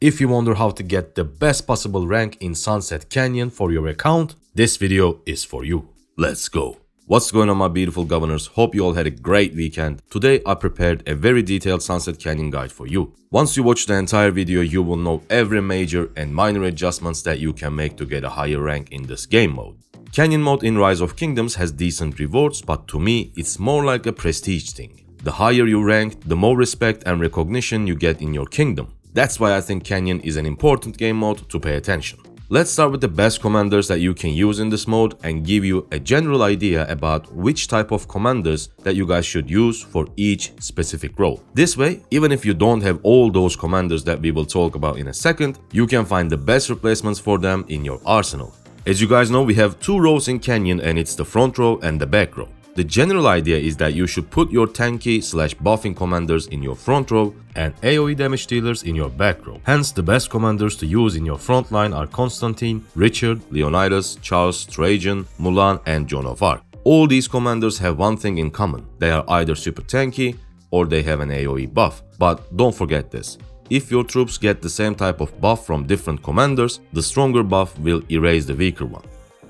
If you wonder how to get the best possible rank in Sunset Canyon for your account, this video is for you. Let's go! What's going on, my beautiful governors? Hope you all had a great weekend. Today I prepared a very detailed Sunset Canyon guide for you. Once you watch the entire video, you will know every major and minor adjustments that you can make to get a higher rank in this game mode. Canyon mode in Rise of Kingdoms has decent rewards, but to me it's more like a prestige thing. The higher you rank, the more respect and recognition you get in your kingdom. That's why I think Canyon is an important game mode to pay attention. Let's start with the best commanders that you can use in this mode and give you a general idea about which type of commanders that you guys should use for each specific role. This way, even if you don't have all those commanders that we will talk about in a second, you can find the best replacements for them in your arsenal. As you guys know, we have two rows in Canyon, and it's the front row and the back row. The general idea is that you should put your tanky/buffing commanders in your front row and AoE damage dealers in your back row. Hence, the best commanders to use in your front line are Constantine, Richard, Leonidas, Charles, Trajan, Mulan, and Joan of Arc. All these commanders have one thing in common: they are either super tanky or they have an AoE buff. But don't forget this: if your troops get the same type of buff from different commanders, the stronger buff will erase the weaker one.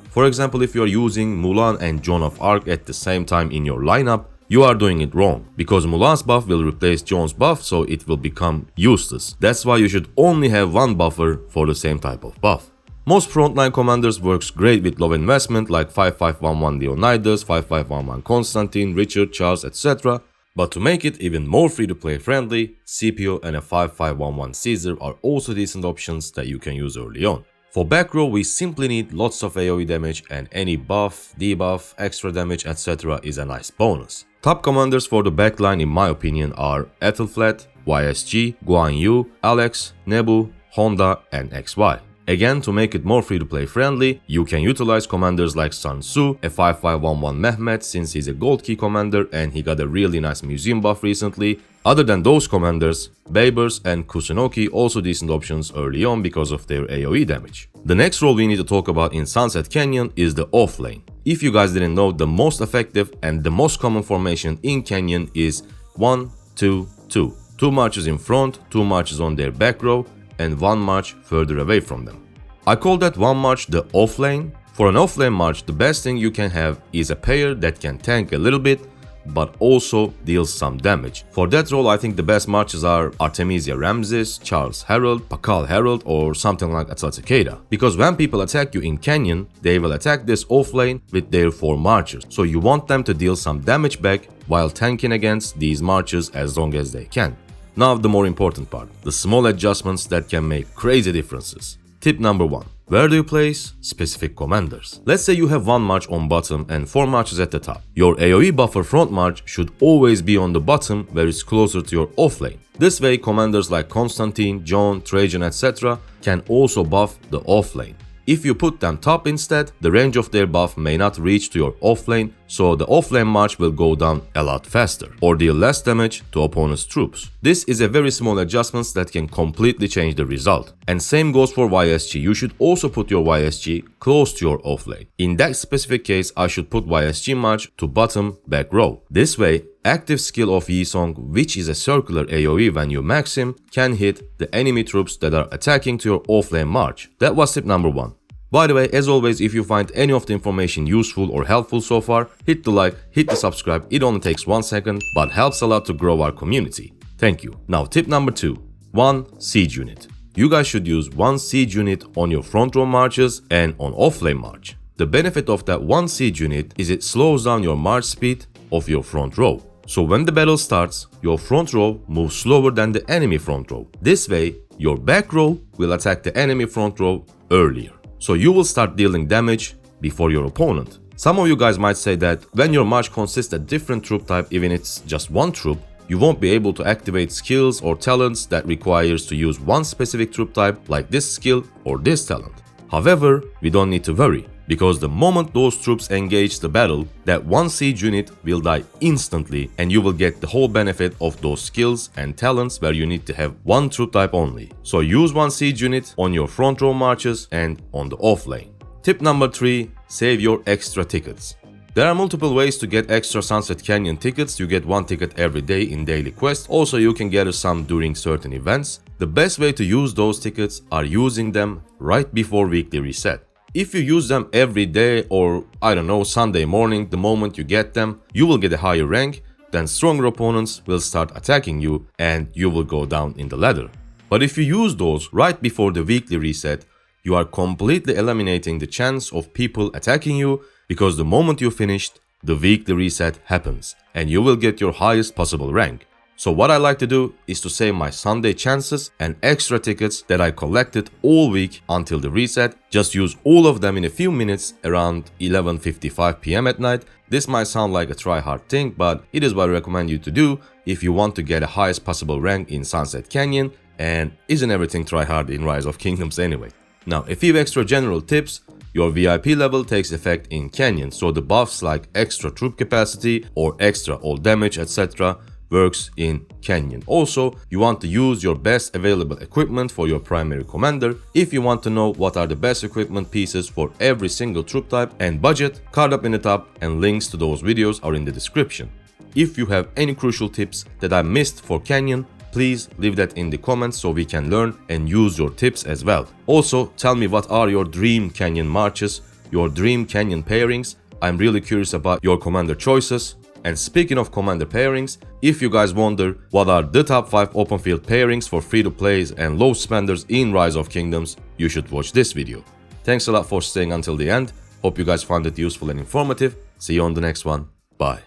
For example, if you are using Mulan and Joan of Arc at the same time in your lineup, you are doing it wrong, because Mulan's buff will replace Joan's buff, so it will become useless. That's why you should only have one buffer for the same type of buff. Most frontline commanders works great with low investment, like 5511 Leonidas, 5511 Constantine, Richard, Charles, etc. But to make it even more free-to-play friendly, Scipio and a 5511 Caesar are also decent options that you can use early on. For back row, we simply need lots of AoE damage, and any buff, debuff, extra damage, etc. is a nice bonus. Top commanders for the backline in my opinion are Ethelflaed, YSG, Guan Yu, Alex, Nebu, Honda, and XY. Again, to make it more free-to-play friendly, you can utilize commanders like Sun Tzu, a 5511 Mehmet, since he's a gold key commander and he got a really nice museum buff recently. Other than those commanders, Babers and Kusunoki also decent options early on because of their AoE damage. The next role we need to talk about in Sunset Canyon is the off lane. If you guys didn't know, the most effective and the most common formation in Canyon is 1-2-2. 2 marches in front, 2 marches on their back row, and 1 march further away from them. I call that 1 march the off lane. For an off lane march, the best thing you can have is a pair that can tank a little bit but also deals some damage. For that role, I think the best marches are Artemisia Ramses, Charles Herald, Pakal Herald, or something like Atla Takeda. Because when people attack you in Canyon, they will attack this off lane with their 4 marchers. So you want them to deal some damage back while tanking against these marches as long as they can. Now the more important part, the small adjustments that can make crazy differences. Tip number 1. Where do you place specific commanders? Let's say you have 1 march on bottom and 4 marches at the top. Your AoE buffer front march should always be on the bottom where it's closer to your off lane. This way, commanders like Constantine, John, Trajan, etc. can also buff the off lane. If you put them top instead, the range of their buff may not reach to your offlane, so the offlane march will go down a lot faster or deal less damage to opponent's troops. This is a very small adjustment that can completely change the result. And same goes for YSG. You should also put your YSG close to your offlane. In that specific case, I should put YSG march to bottom back row. This way, active skill of Yi-Song, which is a circular AoE when you max him, can hit the enemy troops that are attacking to your offlane march. That was tip number 1. By the way, as always, if you find any of the information useful or helpful so far, hit the like, hit the subscribe. It only takes 1 second, but helps a lot to grow our community. Thank you. Now tip number 2. 1 siege unit. You guys should use 1 siege unit on your front row marches and on offlane march. The benefit of that 1 siege unit is it slows down your march speed of your front row. So when the battle starts, your front row moves slower than the enemy front row. This way, your back row will attack the enemy front row earlier. So you will start dealing damage before your opponent. Some of you guys might say that when your march consists of different troop type, even if it's just 1 troop, you won't be able to activate skills or talents that requires to use 1 specific troop type like this skill or this talent. However, we don't need to worry, because the moment those troops engage the battle, that 1 siege unit will die instantly and you will get the whole benefit of those skills and talents where you need to have 1 troop type only. So use 1 siege unit on your front row marches and on the off lane. Tip number 3. Save your extra tickets. There are multiple ways to get extra Sunset Canyon tickets. You get one ticket every day in daily quest. Also, you can gather some during certain events. The best way to use those tickets are using them right before weekly reset. If you use them every day or, I don't know, Sunday morning, the moment you get them, you will get a higher rank, then stronger opponents will start attacking you and you will go down in the ladder. But if you use those right before the weekly reset, you are completely eliminating the chance of people attacking you, because the moment you finished, the weekly reset happens and you will get your highest possible rank. So what I like to do is to save my Sunday chances and extra tickets that I collected all week until the reset, just use all of them in a few minutes around 11:55 p.m. at night. This might sound like a try-hard thing, but it is what I recommend you to do if you want to get the highest possible rank in Sunset Canyon, and isn't everything try-hard in Rise of Kingdoms anyway. Now, a few extra general tips. Your VIP level takes effect in Canyon, so the buffs like extra troop capacity or extra all damage, etc. works in Canyon. Also, you want to use your best available equipment for your primary commander. If you want to know what are the best equipment pieces for every single troop type and budget, card up in the top and links to those videos are in the description. If you have any crucial tips that I missed for Canyon, please leave that in the comments so we can learn and use your tips as well. Also, tell me what are your dream Canyon marches, your dream Canyon pairings. I'm really curious about your commander choices. And speaking of commander pairings, if you guys wonder what are the top 5 open field pairings for free-to-plays and low spenders in Rise of Kingdoms, you should watch this video. Thanks a lot for staying until the end. Hope you guys found it useful and informative. See you on the next one. Bye.